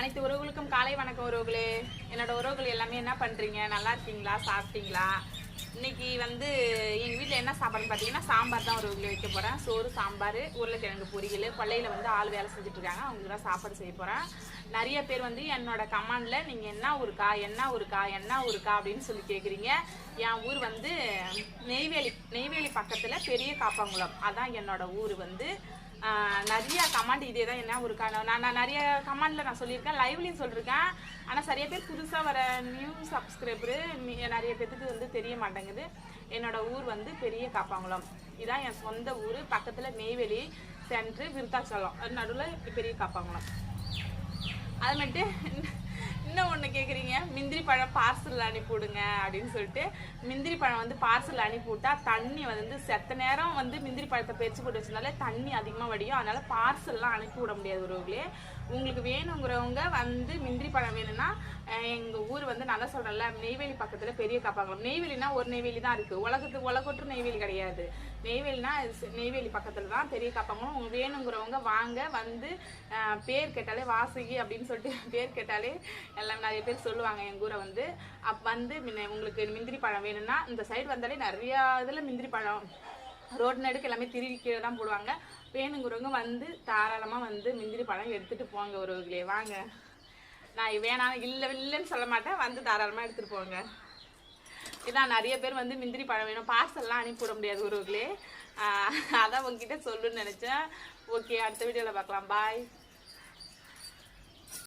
அனைத்து உறவுகளுக்கும் காலை வணக்கம் உறவுகளே. என்னோட உறவுகள் எல்லாமே என்ன பண்ணுறீங்க? நல்லா இருக்கீங்களா? சாப்பிட்டீங்களா? இன்னைக்கு வந்து எங்கள் வீட்டில் என்ன சாப்பாடுன்னு பார்த்தீங்கன்னா சாம்பார் தான் உறவுகளை வைக்க போகிறேன். சோறு, சாம்பார், உருளைக்கிழங்கு பொரியல். கொள்ளையில் வந்து ஆள் வேலை செஞ்சுட்ருக்காங்க, அவங்களுக்கு தான் சாப்பாடு செய்ய போகிறேன். நிறைய பேர் வந்து என்னோட கமெண்டில் நீங்கள் என்ன ஊருக்கா அப்படின்னு சொல்லி கேட்குறீங்க. என் ஊர் வந்து நெய்வேலி பக்கத்தில் பெரிய காப்பாங்குளம், அதான் என்னோட ஊர். வந்து நிறைய கமெண்ட் இதே தான், என்ன ஒரு நான் நிறைய கமெண்டில் நான் சொல்லியிருக்கேன், லைவ்லையும் சொல்லியிருக்கேன். ஆனால் நிறைய பேர் புதுசாக வர நியூ சப்ஸ்கிரைபரு நிறைய பேருக்கு வந்து தெரிய மாட்டேங்குது. என்னோட ஊர் வந்து பெரிய காப்பாங்குளம், இதுதான் என் சொந்த ஊர். பக்கத்தில் நெய்வேலி சென்ட்ரு, விருத்தாச்சலம், நடுவில் பெரிய காப்பாங்குளம். அது மட்டும் இன்னும் ஒன்று கேட்குறீங்க, முந்திரி பழம் பார்சல் அனுப்பிவிடுங்க அப்படின்னு சொல்லிட்டு. முந்திரி பழம் வந்து பார்சல் அனுப்பிவிட்டா தண்ணி வந்து செத்த நேரம் வந்து முந்திரி பழத்தை பறிச்சு போட்டு வச்சதுனால தண்ணி அதிகமாக வடியும். அதனால் பார்சல்லாம் அனுப்பிவிட முடியாது உறவுகளே. உங்களுக்கு வேணுங்கிறவங்க வந்து முந்திரி பழம் வேணும்னா எங்கள் ஊர் வந்து நல்லா சொல்கிறேன்ல, நெய்வேலி பக்கத்தில் பெரிய காப்பாங்குளம். நெய்வேலினா ஒரு நெய்வேலி தான் இருக்குது, உலகொற்று நெய்வேலி கிடையாது. நெய்வேலினா நெய்வேலி பக்கத்தில் தான் பெரிய காப்பாங்குளம். உங்களுக்கு வேணுங்கிறவங்க வாங்க, வந்து பேர் கேட்டாலே வாசுகி அப்படின்னு சொல்லிட்டு பேர் கேட்டாலே எல்லாம் நிறைய பேர் சொல்லுவாங்க எங்கள் ஊரை வந்து. வந்து உங்களுக்கு முந்திரி பழம் வேணும்னா இந்த சைடு வந்தாலே நிறையா இதில் முந்திரி பழம் ரோடு நடுக்கு எல்லாமே திருடி கீழே தான் போடுவாங்க. வேணுங்கிறவங்க வந்து தாராளமாக வந்து முந்திரி பழம் எடுத்துகிட்டு போங்க உறவுகளே. வாங்க, நான் வேணாம் இல்லைன்னு சொல்ல மாட்டேன், வந்து தாராளமாக எடுத்துகிட்டு போங்க. இதான் நிறைய பேர் வந்து முந்திரி பழம் வேணும், பார்சல்லாம் அனுப்பிவிட முடியாது உறவுகளே. அதான் உங்ககிட்ட சொல்லுன்னு நினச்சேன். ஓகே, அடுத்த வீடியோவில் பார்க்கலாம். பாய்.